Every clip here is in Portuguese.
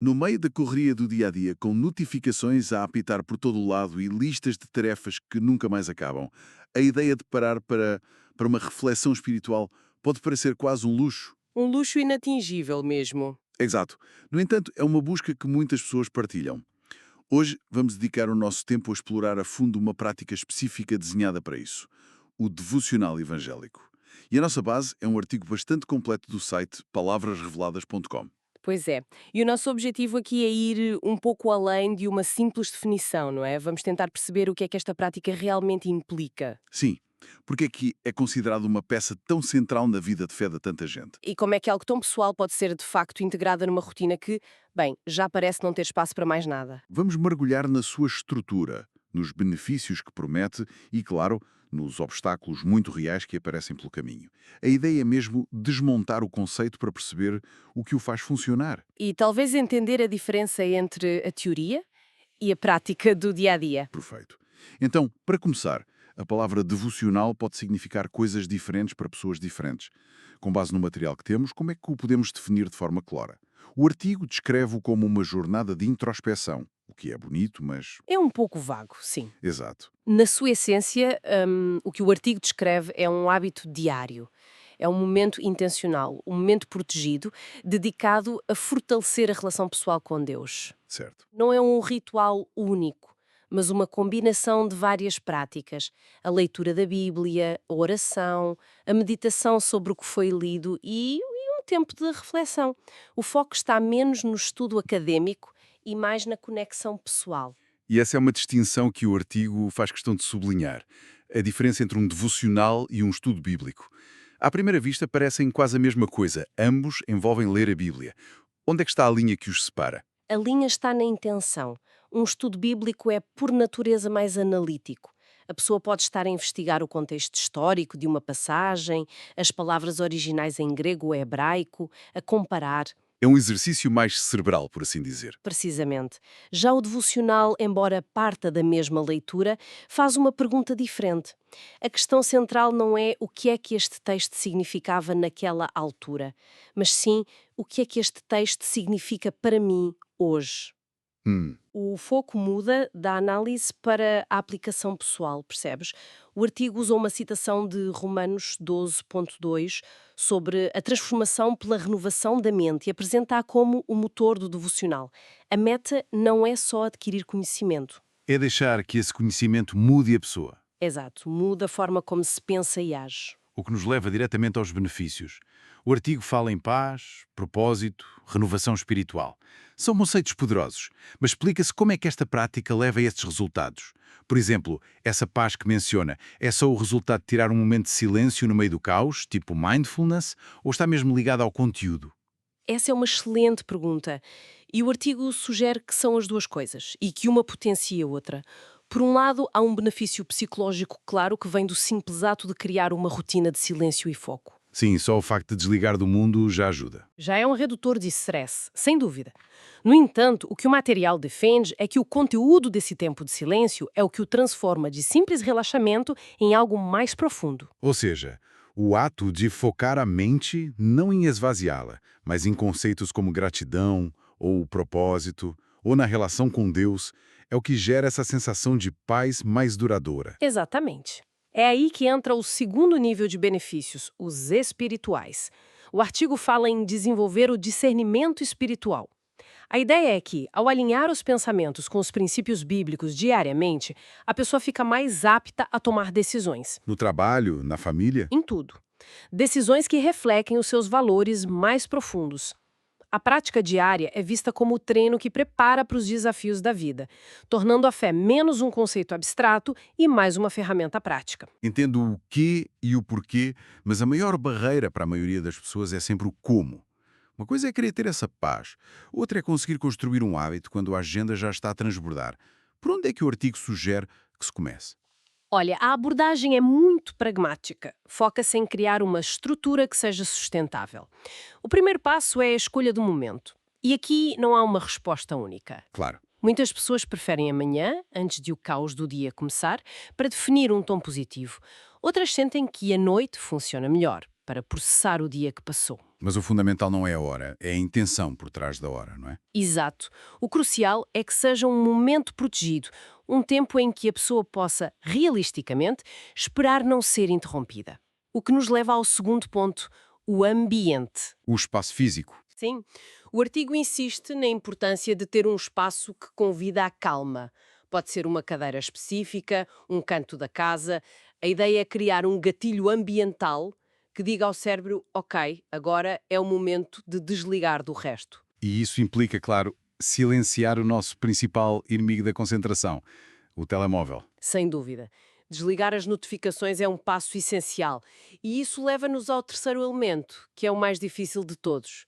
No meio da correria do dia a dia, com notificações a apitar por todo o lado e listas de tarefas que nunca mais acabam, a ideia de parar para uma reflexão espiritual pode parecer quase um luxo. Um luxo inatingível mesmo. Exato. No entanto, é uma busca que muitas pessoas partilham. Hoje vamos dedicar o nosso tempo a explorar a fundo uma prática específica desenhada para isso: o devocional evangélico. E a nossa base é um artigo bastante completo do site palavrasreveladas.com. Pois é. E o nosso objetivo aqui é ir um pouco além de uma simples definição, não é? Vamos tentar perceber o que é que esta prática realmente implica. Sim, porque é que é considerado uma peça tão central na vida de fé de tanta gente. E como é que algo tão pessoal pode ser de facto integrada numa rotina que, bem, já parece não ter espaço para mais nada. Vamos mergulhar na sua estrutura, nos benefícios que promete e, claro, nos obstáculos muito reais que aparecem pelo caminho. A ideia é mesmo desmontar o conceito para perceber o que o faz funcionar. E talvez entender a diferença entre a teoria e a prática do dia a dia. Perfeito. Então, para começar, a palavra devocional pode significar coisas diferentes para pessoas diferentes. Com base no material que temos, como é que o podemos definir de forma clara? O artigo descreve-o como uma jornada de introspeção, o que é bonito, mas... É um pouco vago, sim. Exato. Na sua essência, o que o artigo descreve é um hábito diário. É um momento intencional, um momento protegido, dedicado a fortalecer a relação pessoal com Deus. Certo. Não é um ritual único, mas uma combinação de várias práticas. A leitura da Bíblia, a oração, a meditação sobre o que foi lido e um tempo de reflexão. O foco está menos no estudo acadêmico e mais na conexão pessoal. E essa é uma distinção que o artigo faz questão de sublinhar. A diferença entre um devocional e um estudo bíblico. À primeira vista parecem quase a mesma coisa. Ambos envolvem ler a Bíblia. Onde é que está a linha que os separa? A linha está na intenção. Um estudo bíblico é, por natureza, mais analítico. A pessoa pode estar a investigar o contexto histórico de uma passagem, as palavras originais em grego ou hebraico, a comparar, É um exercício mais cerebral, por assim dizer. precisamente. Já o devocional, embora parta da mesma leitura, faz uma pergunta diferente. A questão central não é o que é que este texto significava naquela altura, mas sim o que é que este texto significa para mim hoje. Hum. O foco muda da análise para a aplicação pessoal, percebes? O artigo usa uma citação de Romanos 12.2 sobre a transformação pela renovação da mente e apresenta-a como o motor do devocional. A meta não é só adquirir conhecimento. É deixar que esse conhecimento mude a pessoa, Exato, muda a forma como se pensa e age. o que nos leva diretamente aos benefícios. O artigo fala em paz, propósito, renovação espiritual. São conceitos poderosos, mas explica-se como é que esta prática leva a esses resultados. Por exemplo, essa paz que menciona, é só o resultado de tirar um momento de silêncio no meio do caos, tipo mindfulness, ou está mesmo ligado ao conteúdo? Essa é uma excelente pergunta. E o artigo sugere que são as duas coisas e que uma potencia a outra. Por um lado, há um benefício psicológico claro que vem do simples ato de criar uma rotina de silêncio e foco. Sim, só o facto de desligar do mundo já ajuda. Já é um redutor de stress, sem dúvida. No entanto, o que o material defende é que o conteúdo desse tempo de silêncio é o que o transforma de simples relaxamento em algo mais profundo. Ou seja, o ato de focar a mente não em esvaziá-la, mas em conceitos como gratidão, ou propósito, ou na relação com Deus, é o que gera essa sensação de paz mais duradoura. Exatamente. É aí que entra o segundo nível de benefícios, os espirituais. O artigo fala em desenvolver o discernimento espiritual. A ideia é que, ao alinhar os pensamentos com os princípios bíblicos diariamente, a pessoa fica mais apta a tomar decisões. No trabalho, na família, Em tudo. Decisões que refletem os seus valores mais profundos. A prática diária é vista como o treino que prepara para os desafios da vida, tornando a fé menos um conceito abstrato e mais uma ferramenta prática. entendo o que e o porquê, mas a maior barreira para a maioria das pessoas é sempre o como. Uma coisa é querer ter essa paz, outra é conseguir construir um hábito quando a agenda já está a transbordar. Por onde é que o artigo sugere que se comece? Olha, a abordagem é muito pragmática. Foca-se em criar uma estrutura que seja sustentável. O primeiro passo é a escolha do momento. E aqui não há uma resposta única. Claro. Muitas pessoas preferem amanhã, antes de o caos do dia começar, para definir um tom positivo. Outras sentem que a noite funciona melhor, para processar o dia que passou. Mas o fundamental não é a hora, é a intenção por trás da hora, não é? Exato. O crucial é que seja um momento protegido, um tempo em que a pessoa possa, realisticamente, esperar não ser interrompida. O que nos leva ao segundo ponto, o ambiente. O espaço físico. Sim, o artigo insiste na importância de ter um espaço que convida à calma. Pode ser uma cadeira específica, um canto da casa. A ideia é criar um gatilho ambiental que diga ao cérebro, ok, agora é o momento de desligar do resto. E isso implica, claro, silenciar o nosso principal inimigo da concentração, o telemóvel. Sem dúvida. Desligar as notificações é um passo essencial. E isso leva-nos ao terceiro elemento, que é o mais difícil de todos: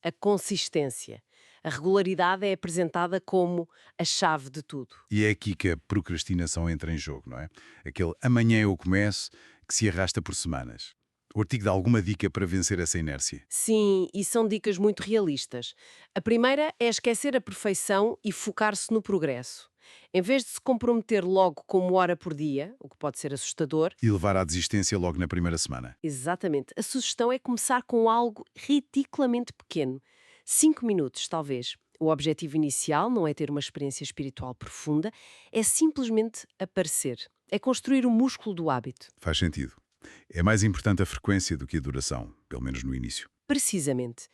a consistência. A regularidade é apresentada como a chave de tudo. E é aqui que a procrastinação entra em jogo, não é? Aquele amanhã eu começo que se arrasta por semanas. O artigo dá alguma dica para vencer essa inércia? Sim, e são dicas muito realistas. A primeira é esquecer a perfeição e focar-se no progresso. Em vez de se comprometer logo com 1 hora por dia, o que pode ser assustador, E levar à desistência logo na primeira semana. exatamente, a sugestão é começar com algo ridiculamente pequeno. 5 minutos, talvez. O objetivo inicial não é ter uma experiência espiritual profunda, é simplesmente aparecer. É construir o músculo do hábito. Faz sentido. É mais importante a frequência do que a duração, pelo menos no início. Precisamente.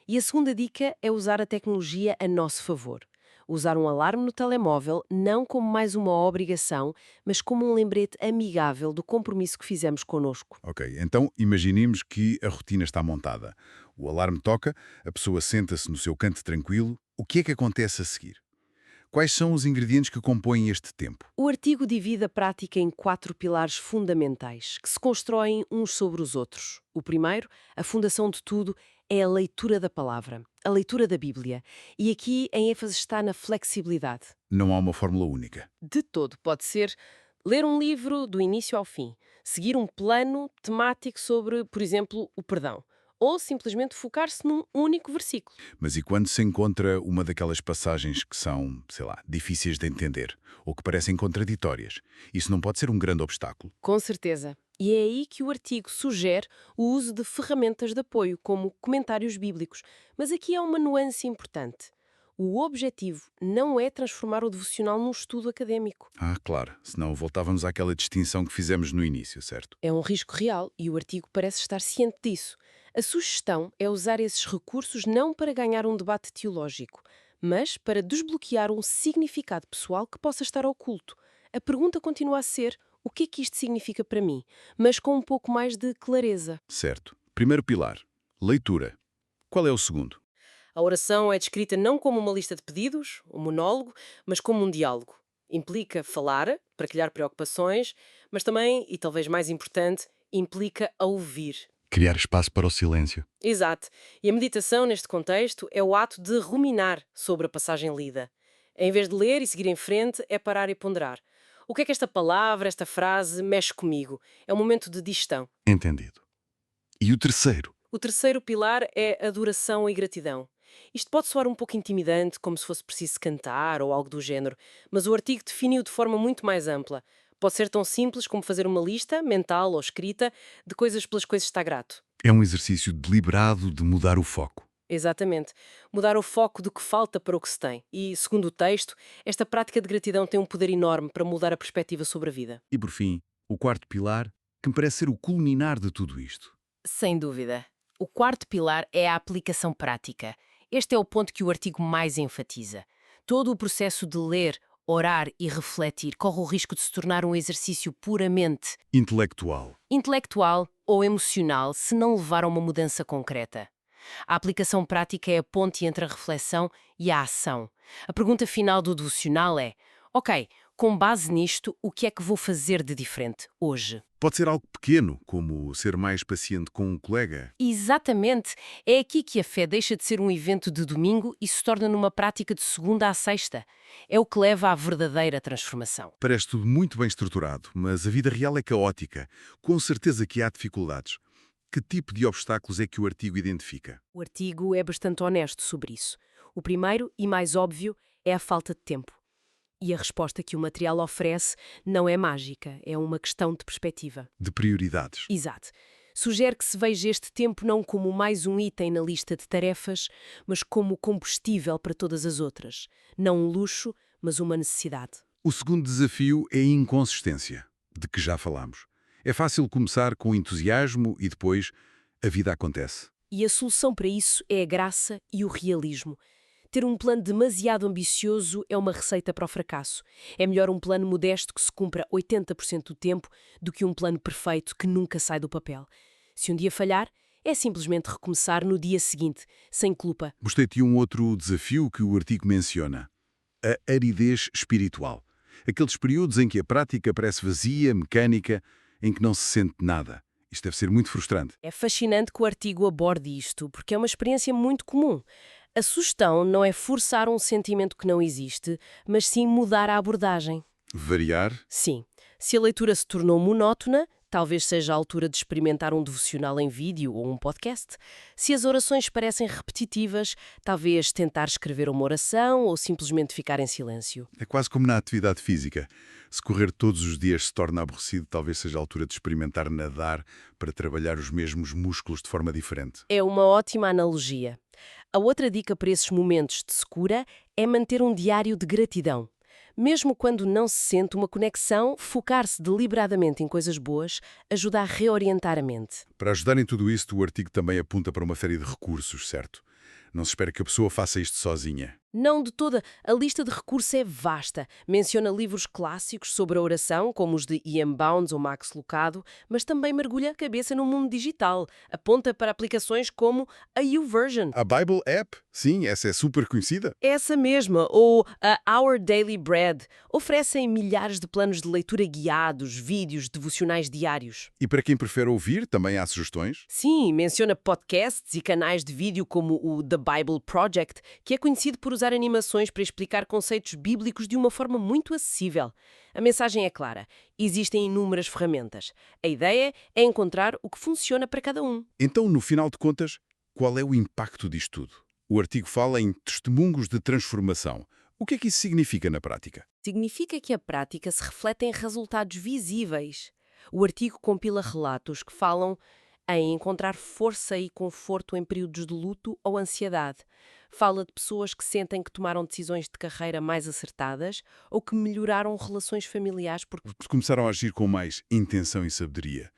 E a segunda dica é usar a tecnologia a nosso favor. Usar um alarme no telemóvel não como mais uma obrigação, mas como um lembrete amigável do compromisso que fizemos connosco. Ok, então imaginemos que a rotina está montada. O alarme toca, a pessoa senta-se no seu canto tranquilo. O que é que acontece a seguir? Quais são os ingredientes que compõem este tempo? O artigo divide a prática em 4 pilares fundamentais, que se constroem uns sobre os outros. O primeiro, a fundação de tudo, é a leitura da palavra, a leitura da Bíblia. E aqui a ênfase está na flexibilidade. Não há uma fórmula única. De todo, pode ser ler um livro do início ao fim, seguir um plano temático sobre, por exemplo, o perdão, ou simplesmente focar-se num único versículo. Mas e quando se encontra uma daquelas passagens que são, sei lá, difíceis de entender ou que parecem contraditórias? Isso não pode ser um grande obstáculo. Com certeza. E é aí que o artigo sugere o uso de ferramentas de apoio, como comentários bíblicos. Mas aqui há uma nuance importante. O objetivo não é transformar o devocional num estudo académico. Ah, claro, senão voltávamos àquela distinção que fizemos no início, certo? É um risco real e o artigo parece estar ciente disso. A sugestão é usar esses recursos não para ganhar um debate teológico, mas para desbloquear um significado pessoal que possa estar oculto. A pergunta continua a ser: o que é que isto significa para mim? Mas com um pouco mais de clareza. Certo. Primeiro pilar, leitura. Qual é o segundo? A oração é descrita não como uma lista de pedidos, um monólogo, mas como um diálogo. Implica falar, partilhar preocupações, mas também, e talvez mais importante, implica ouvir. Criar espaço para o silêncio. Exato. E a meditação, neste contexto, é o ato de ruminar sobre a passagem lida. Em vez de ler e seguir em frente, é parar e ponderar. O que é que esta palavra, esta frase, mexe comigo? É um momento de digestão. Entendido. E o terceiro? O terceiro pilar é adoração e gratidão. Isto pode soar um pouco intimidante, como se fosse preciso cantar ou algo do género, mas o artigo define-o de forma muito mais ampla. Pode ser tão simples como fazer uma lista, mental ou escrita, de coisas pelas quais está grato. É um exercício deliberado de mudar o foco. Exatamente. Mudar o foco do que falta para o que se tem. E, segundo o texto, esta prática de gratidão tem um poder enorme para mudar a perspectiva sobre a vida. E por fim, o quarto pilar, que me parece ser o culminar de tudo isto. Sem dúvida. O quarto pilar é a aplicação prática. Este é o ponto que o artigo mais enfatiza. Todo o processo de ler, orar e refletir corre o risco de se tornar um exercício puramente Intelectual. intelectual ou emocional se não levar a uma mudança concreta. A aplicação prática é a ponte entre a reflexão e a ação. A pergunta final do devocional é: ok, com base nisto, o que é que vou fazer de diferente hoje? Pode ser algo pequeno, como ser mais paciente com um colega. Exatamente. É aqui que a fé deixa de ser um evento de domingo e se torna numa prática de segunda à sexta. É o que leva à verdadeira transformação. Parece tudo muito bem estruturado, mas a vida real é caótica. Com certeza que há dificuldades. Que tipo de obstáculos é que o artigo identifica? O artigo é bastante honesto sobre isso. O primeiro e mais óbvio é a falta de tempo. E a resposta que o material oferece não é mágica, é uma questão de perspectiva. De prioridades. Exato. Sugere que se veja este tempo não como mais um item na lista de tarefas, mas como combustível para todas as outras. Não um luxo, mas uma necessidade. O segundo desafio é a inconsistência, de que já falámos. É fácil começar com entusiasmo e depois a vida acontece. E a solução para isso é a graça e o realismo. Ter um plano demasiado ambicioso é uma receita para o fracasso. É melhor um plano modesto que se cumpra 80% do tempo do que um plano perfeito que nunca sai do papel. Se um dia falhar, é simplesmente recomeçar no dia seguinte, sem culpa. Gostei de um outro desafio que o artigo menciona: a aridez espiritual. Aqueles períodos em que a prática parece vazia, mecânica, em que não se sente nada. Isto deve ser muito frustrante. É fascinante que o artigo aborde isto, porque é uma experiência muito comum. A sugestão não é forçar um sentimento que não existe, mas sim mudar a abordagem. Variar? Sim, se a leitura se tornou monótona, talvez seja a altura de experimentar um devocional em vídeo ou um podcast. Se as orações parecem repetitivas, talvez tentar escrever uma oração ou simplesmente ficar em silêncio. É quase como na atividade física. Se correr todos os dias se torna aborrecido, talvez seja a altura de experimentar nadar para trabalhar os mesmos músculos de forma diferente. É uma ótima analogia. A outra dica para esses momentos de secura é manter um diário de gratidão. Mesmo quando não se sente uma conexão, focar-se deliberadamente em coisas boas ajuda a reorientar a mente. Para ajudar em tudo isto, o artigo também aponta para uma série de recursos, certo? Não se espera que a pessoa faça isto sozinha. Não de toda, a lista de recursos é vasta. Menciona livros clássicos sobre a oração, como os de Ian Bounds ou Max Lucado, mas também mergulha a cabeça no mundo digital. Aponta para aplicações como a YouVersion. A Bible App? Sim, essa é super conhecida. Essa mesma, ou a Our Daily Bread, oferecem milhares de planos de leitura guiados, vídeos, devocionais diários. E para quem prefere ouvir, também há sugestões? Sim, menciona podcasts e canais de vídeo como o The Bible Project, que é conhecido por usar animações para explicar conceitos bíblicos de uma forma muito acessível. A mensagem é clara. Existem inúmeras ferramentas. A ideia é encontrar o que funciona para cada um. Então, no final de contas, qual é o impacto disto tudo? O artigo fala em testemunhos de transformação. O que é que isso significa na prática? Significa que a prática se reflete em resultados visíveis. O artigo compila relatos que falam em encontrar força e conforto em períodos de luto ou ansiedade. Fala de pessoas que sentem que tomaram decisões de carreira mais acertadas ou que melhoraram relações familiares porque... Começaram a agir com mais intenção e sabedoria.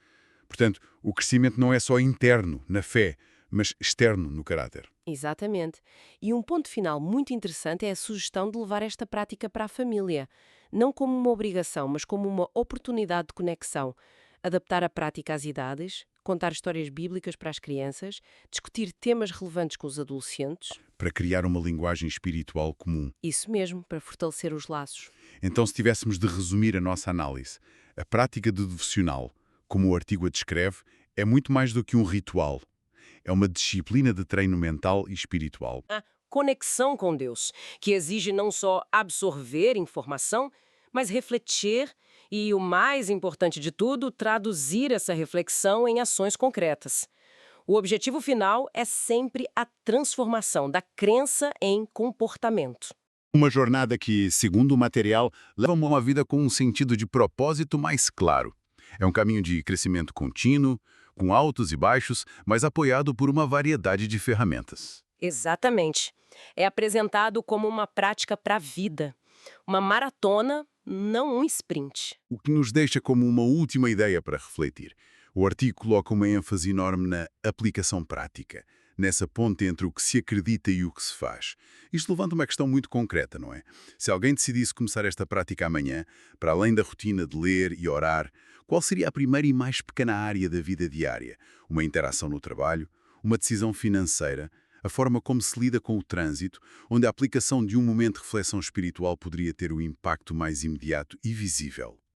Portanto, o crescimento não é só interno, na fé, mas externo, no caráter. Exatamente. E um ponto final muito interessante é a sugestão de levar esta prática para a família. Não como uma obrigação, mas como uma oportunidade de conexão. Adaptar a prática às idades, contar histórias bíblicas para as crianças, discutir temas relevantes com os adolescentes. Para criar uma linguagem espiritual comum. Isso mesmo, para fortalecer os laços. Então, se tivéssemos de resumir a nossa análise, a prática de devocional, como o artigo a descreve, é muito mais do que um ritual. É uma disciplina de treino mental e espiritual. A conexão com Deus, que exige não só absorver informação, mas refletir e, o mais importante de tudo, traduzir essa reflexão em ações concretas. O objetivo final é sempre a transformação da crença em comportamento. Uma jornada que, segundo o material, leva a uma vida com um sentido de propósito mais claro. É um caminho de crescimento contínuo, com altos e baixos, mas apoiado por uma variedade de ferramentas. Exatamente. É apresentado como uma prática para a vida. Uma maratona, não um sprint. O que nos deixa como uma última ideia para refletir. O artigo coloca uma ênfase enorme na aplicação prática, nessa ponte entre o que se acredita e o que se faz. Isto levanta uma questão muito concreta, não é? Se alguém decidisse começar esta prática amanhã, para além da rotina de ler e orar, qual seria a primeira e mais pequena área da vida diária? Uma interação no trabalho? Uma decisão financeira? A forma como se lida com o trânsito, onde a aplicação de um momento de reflexão espiritual poderia ter o impacto mais imediato e visível?